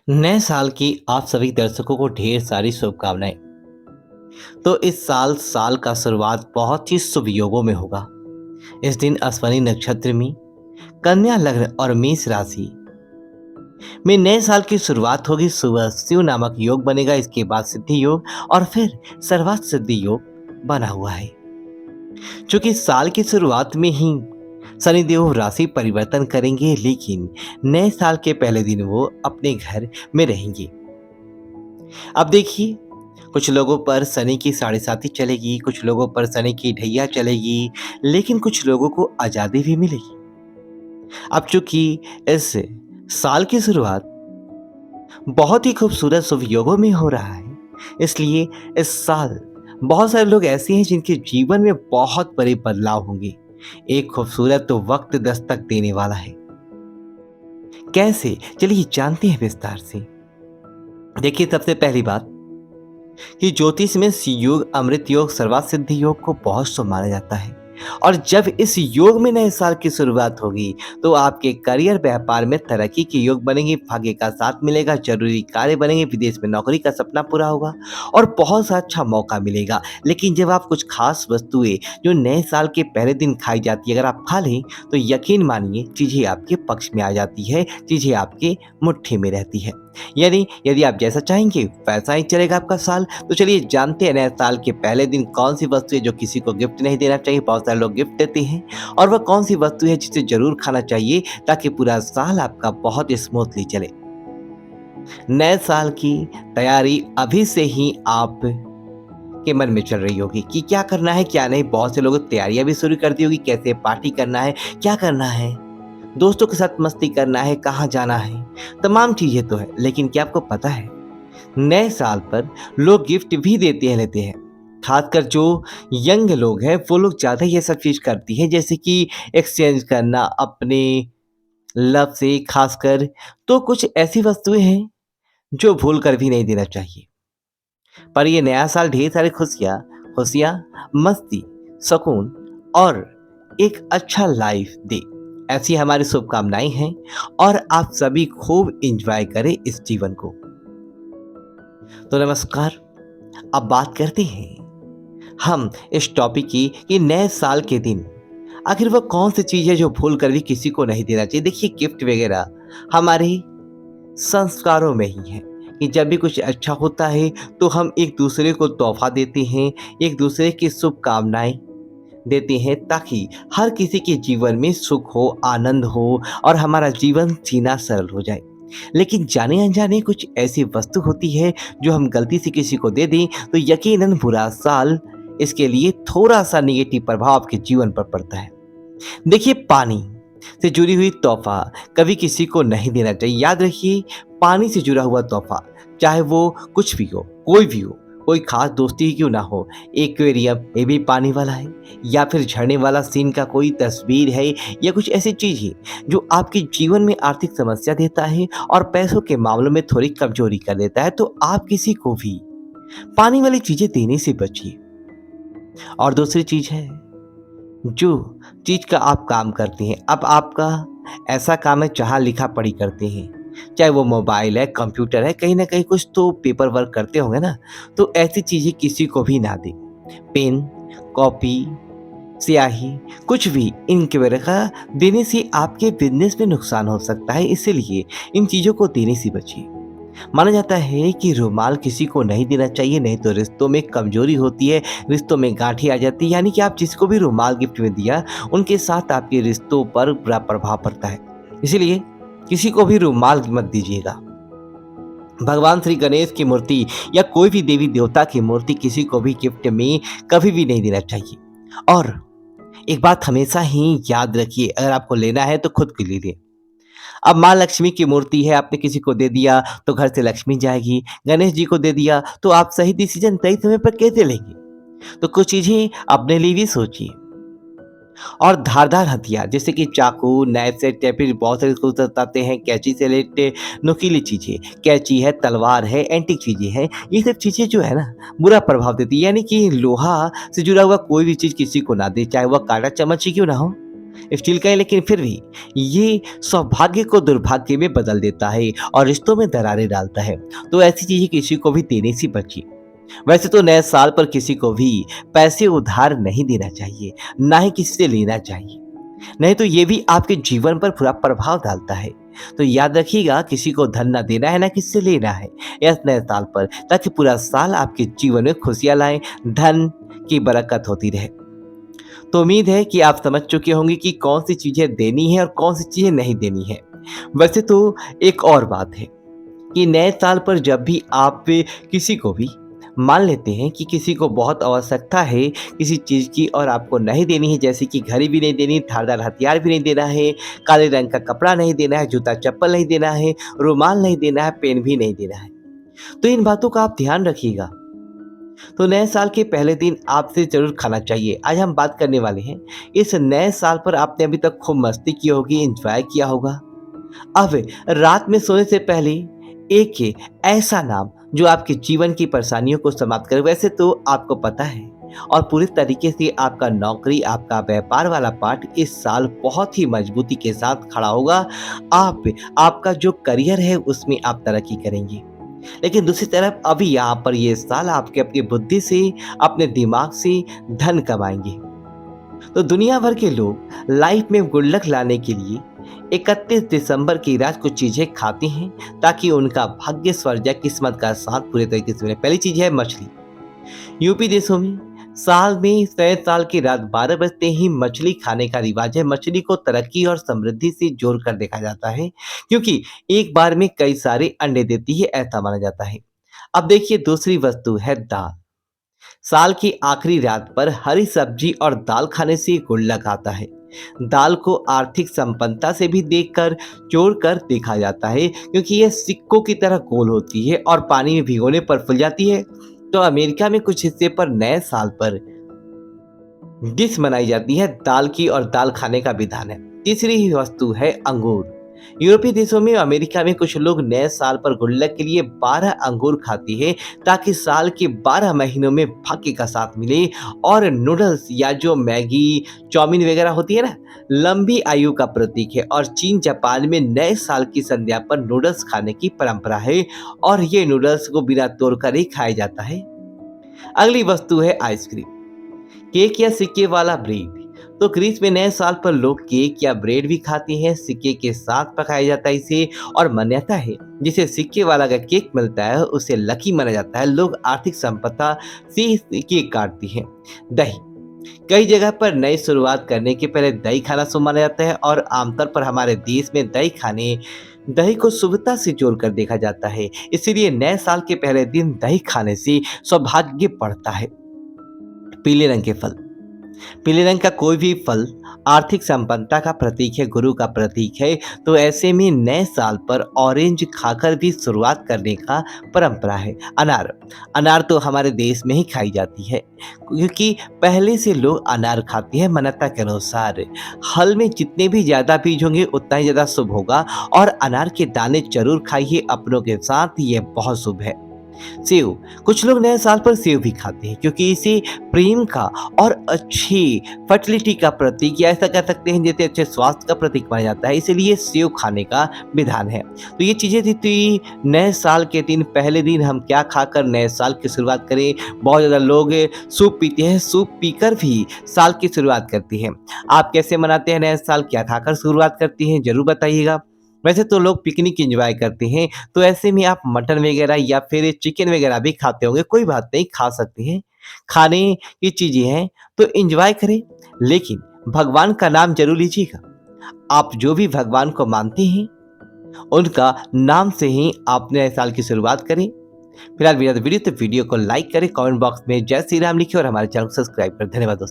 नए साल की आप सभी दर्शकों को ढेर सारी शुभकामनाएं। तो इस साल का शुरुआत बहुत ही शुभ योगों में होगा। इस दिन अश्विनी नक्षत्र में कन्या लग्न और मेष राशि में नए साल की शुरुआत होगी। सुबह शिव नामक योग बनेगा, इसके बाद सिद्धि योग और फिर सर्वार्थ सिद्धि योग बना हुआ है। क्योंकि साल की शुरुआत में ही शनिदेव राशि परिवर्तन करेंगे, लेकिन नए साल के पहले दिन वो अपने घर में रहेंगे। अब देखिए, कुछ लोगों पर शनि की साढ़े साती चलेगी, कुछ लोगों पर शनि की ढैया चलेगी, लेकिन कुछ लोगों को आज़ादी भी मिलेगी। अब चूंकि इस साल की शुरुआत बहुत ही खूबसूरत शुभ योगों में हो रहा है, इसलिए इस साल बहुत सारे लोग ऐसे हैं जिनके जीवन में बहुत बड़े बदलाव होंगे। एक खूबसूरत तो वक्त दस्तक देने वाला है। कैसे? चलिए जानते हैं विस्तार से। देखिए, सबसे पहली बात कि ज्योतिष में योग, अमृत योग, सर्वार्थ सिद्धि योग को बहुत शुभ माना जाता है। और जब इस योग में नए साल की शुरुआत होगी तो आपके करियर, व्यापार में तरक्की के योग बनेंगे, भाग्य का साथ मिलेगा, जरूरी कार्य बनेंगे, विदेश में नौकरी का सपना पूरा होगा और बहुत सा अच्छा मौका मिलेगा। लेकिन जब आप कुछ खास वस्तुएं जो नए साल के पहले दिन खाई जाती है अगर आप खा लें तो यकीन मानिए चीजें आपके पक्ष में आ जाती है, चीजें आपके मुट्ठी में रहती है। यानी यदि आप जैसा चाहेंगे वैसा ही चलेगा आपका साल। तो चलिए जानते हैं नए साल के पहले दिन कौन सी वस्तु है जो किसी को गिफ्ट नहीं देना चाहिए। बहुत सारे लोग गिफ्ट देते हैं, और वह कौन सी वस्तु है जिसे जरूर खाना चाहिए ताकि पूरा साल आपका बहुत स्मूथली चले। नए साल की तैयारी अभी से ही आप के मन में चल रही होगी कि क्या करना है क्या नहीं। बहुत से लोगों ने तैयारियां भी शुरू कर दी होगी, कैसे पार्टी करना है, क्या करना है, दोस्तों के साथ मस्ती करना है, कहाँ जाना है, तमाम चीजें तो है। लेकिन क्या आपको पता है नए साल पर लोग गिफ्ट भी देते हैं, लेते हैं। खासकर जो यंग लोग हैं वो लोग ज्यादा ये सब चीज करती हैं, जैसे कि एक्सचेंज करना अपने लव से। खासकर तो कुछ ऐसी वस्तुएं हैं जो भूल कर भी नहीं देना चाहिए। पर ये नया साल ढेर सारी खुशियाँ खुशियाँ, मस्ती, सुकून और एक अच्छा लाइफ दे, ऐसी हमारी शुभकामनाएं हैं। और आप सभी खूब एंजॉय करें इस जीवन को। तो नमस्कार, अब बात करते हैं हम इस टॉपिक की कि नए साल के दिन आखिर वह कौन सी चीज़ है जो भूल कर भी किसी को नहीं देना चाहिए। देखिए, गिफ्ट वगैरह हमारे संस्कारों में ही है कि जब भी कुछ अच्छा होता है तो हम एक दूसरे को तोहफा देते हैं, एक दूसरे की शुभकामनाएं देते हैं, ताकि हर किसी के जीवन में सुख हो, आनंद हो और हमारा जीवन जीना सरल हो जाए। लेकिन जाने अनजाने कुछ ऐसी वस्तु होती है जो हम गलती से किसी को दे दें तो यकीनन बुरा साल इसके लिए थोड़ा सा निगेटिव प्रभाव आपके जीवन पर पड़ता है। देखिए, पानी से जुड़ी हुई तोहफा कभी किसी को नहीं देना चाहिए। याद रखिए, पानी से जुड़ा हुआ तोहफा चाहे वो कुछ भी हो, कोई भी हो, कोई खास दोस्ती ही क्यों ना हो, एक्वेरियम ये भी पानी वाला है, या फिर झरने वाला सीन का कोई तस्वीर है, या कुछ ऐसी चीज है जो आपके जीवन में आर्थिक समस्या देता है और पैसों के मामलों में थोड़ी कमजोरी कर देता है, तो आप किसी को भी पानी वाली चीजें देने से बचिए। और दूसरी चीज है, जो चीज का आप काम करते हैं, अब आपका ऐसा काम है जहाँ लिखा पढ़ी करते हैं, चाहे वो मोबाइल है, कंप्यूटर है, कहीं ना कहीं कुछ तो पेपर वर्क करते होंगे ना, तो ऐसी चीजें किसी को भी ना दें। पेन, कॉपी, स्याही, कुछ भी इंक वगैरह देने से आपके बिजनेस में नुकसान हो सकता है, इसीलिए इन चीजों को देने से बचिए। माना जाता है कि रुमाल किसी को नहीं देना चाहिए, नहीं तो रिश्तों में कमजोरी होती है, रिश्तों में गांठें आ जाती है। यानी कि आप जिसको भी रुमाल गिफ्ट में दिया उनके साथ आपके रिश्तों पर बुरा प्रभाव पड़ता है, इसीलिए किसी को भी रुमाल मत दीजिएगा। भगवान श्री गणेश की मूर्ति या कोई भी देवी देवता की मूर्ति किसी को भी गिफ्ट में कभी भी नहीं देना चाहिए। और एक बात हमेशा ही याद रखिए, अगर आपको लेना है तो खुद के लिए लें। अब माँ लक्ष्मी की मूर्ति है, आपने किसी को दे दिया तो घर से लक्ष्मी जाएगी। गणेश जी को दे दिया तो आप सही डिसीजन सही समय पर कैसे लेंगे? तो कुछ चीजें अपने लिए भी सोचिए। और धारदार हथियार जैसे कि चाकू, नाइफ सेट या फिर बहुत सारे उसको बताते हैं कैंची से लेटे नुकीली चीजें, कैंची है, तलवार है, एंटीक चीजें हैं, ये सब चीजें जो है ना बुरा प्रभाव देती है। यानी कि लोहा से जुड़ा हुआ कोई भी चीज किसी को ना दे, चाहे वह कांटा चम्मच ही क्यों ना हो। स्टील का है, लेकिन फिर भी ये सौभाग्य को दुर्भाग्य में बदल देता है और रिश्तों में दरारें डालता है। तो ऐसी चीजें किसी को भी देने से बचिए। वैसे तो नए साल पर किसी को भी पैसे उधार नहीं देना चाहिए, ना ही किसी से लेना चाहिए। नहीं तो ये भी आपके जीवन पर बुरा प्रभाव डालता है। तो याद रखिएगा, किसी को धन ना देना है, ना किसी से लेना है इस नए साल पर, ताकि पूरा साल आपके जीवन में खुशियां लाए, धन की बरकत होती रहे। तो उम्मीद है कि आप समझ चुके होंगे कि कौन सी चीजें देनी है और कौन सी चीजें नहीं देनी है। वैसे तो एक और बात है कि नए साल पर जब भी आप किसी को भी मान लेते हैं कि किसी को बहुत आवश्यकता है किसी चीज़ की और आपको नहीं देनी है, जैसे कि घड़ी भी नहीं देनी, धारदार हथियार भी नहीं देना है, काले रंग का कपड़ा नहीं देना है, जूता चप्पल नहीं देना है, रुमाल नहीं देना है, पेन भी नहीं देना है। तो इन बातों का आप ध्यान रखिएगा। तो नए साल के पहले दिन आपसे ज़रूर खाना चाहिए। आज हम बात करने वाले हैं, इस नए साल पर आपने अभी तक खूब मस्ती की होगी, एंजॉय किया होगा। अब रात में सोने से पहले एक ऐसा नाम जो आपके जीवन की परेशानियों को समाप्त करे। वैसे तो आपको पता है और पूरी तरीके से आपका नौकरी, आपका व्यापार वाला पार्ट इस साल बहुत ही मजबूती के साथ खड़ा होगा। आपका जो करियर है उसमें आप तरक्की करेंगे। लेकिन दूसरी तरफ अभी यहाँ पर ये साल आपके अपनी बुद्धि से, अपने दिमाग से धन कमाएंगे। तो दुनिया भर के लोग लाइफ में गुड लक लाने के लिए 31 दिसंबर की रात कुछ चीजें खाते हैं, ताकि उनका भाग्य स्वर्ग या किस्मत का साथ पूरे तरीके से मिले। पहली चीज है मछली। यूपी देशों में साल में नए साल की रात 12 बजते ही मछली खाने का रिवाज है। मछली को तरक्की और समृद्धि से जोड़कर देखा जाता है, क्योंकि एक बार में कई सारे अंडे देती है, ऐसा माना जाता है। अब देखिए, दूसरी वस्तु है दाल। साल की आखिरी रात पर हरी सब्जी और दाल खाने से गुण लगाता है। दाल को आर्थिक संपन्नता से भी देखकर जोड़कर देखा जाता है, क्योंकि यह सिक्कों की तरह गोल होती है और पानी में भिगोने पर फूल जाती है। तो अमेरिका में कुछ हिस्से पर नए साल पर डिश बनाई जाती है दाल की, और दाल खाने का विधान है। तीसरी ही वस्तु है अंगूर। यूरोपीय देशों में, अमेरिका में कुछ लोग नए साल पर गुल्लक के लिए 12 अंगूर खाते हैं, ताकि साल के 12 महीनों में भाग्य का साथ मिले। और नूडल्स या जो मैगी, चाउमीन वगैरह होती है ना, लंबी आयु का प्रतीक है। और चीन, जापान में नए साल की संध्या पर नूडल्स खाने की परंपरा है, और ये नूडल्स को बिना तोड़कर ही खाया जाता है। अगली वस्तु है आइसक्रीम, केक या सिक्के वाला ब्रेड। तो ग्रीस में नए साल पर लोग केक या ब्रेड भी खाते हैं, सिक्के के साथ पकाया जाता है इसे। और मान्यता है, जिसे सिक्के वाला का केक मिलता है उसे लकी माना जाता है। लोग आर्थिक संपदा से केक काटते हैं। दही, कई जगह पर नई शुरुआत करने के पहले दही खाना शुभ माना जाता है, और आमतौर पर हमारे देश में दही को शुभता से जोड़कर देखा जाता है। इसीलिए नए साल के पहले दिन दही खाने से सौभाग्य बढ़ता है। पीले रंग के फल, पीले रंग का कोई भी फल आर्थिक संपन्नता का प्रतीक है, गुरु का प्रतीक है। तो ऐसे में नए साल पर ऑरेंज खाकर भी शुरुआत करने का परंपरा है। अनार, अनार तो हमारे देश में ही खाई जाती है, क्योंकि पहले से लोग अनार खाते हैं। मान्यता के अनुसार हल में जितने भी ज़्यादा बीज होंगे उतना ही ज़्यादा शुभ होगा, और अनार के दाने जरूर खाइए अपनों के साथ, ये बहुत शुभ है। सेव, कुछ लोग नए साल पर सेव भी खाते हैं, क्योंकि इसे प्रेम का और अच्छी फर्टिलिटी का प्रतीक, या ऐसा कह सकते हैं जैसे अच्छे स्वास्थ्य का प्रतीक माना जाता है, इसीलिए सेव खाने का विधान है। तो ये चीजें थी नए साल के दिन। पहले दिन हम क्या खाकर नए साल की शुरुआत करें। बहुत ज्यादा लोग सूप पीते हैं, सूप पीकर भी साल की शुरुआत करते हैं। आप कैसे मनाते हैं नए साल, क्या खाकर शुरुआत करते हैं, जरूर बताइएगा। वैसे तो लोग पिकनिक एंजॉय करते हैं, तो ऐसे में आप मटन वगैरह या फिर चिकन वगैरह भी खाते होंगे, कोई बात नहीं, खा सकते हैं। खाने की चीजें हैं तो एंजॉय करें, लेकिन भगवान का नाम जरूर लीजिएगा। आप जो भी भगवान को मानते हैं उनका नाम से ही आप नए साल की शुरुआत करें। फिलहाल वीडियो को लाइक करें, कमेंट बॉक्स में जय श्री राम लिखें और हमारे चैनल को सब्सक्राइब करें। धन्यवाद दोस्तों।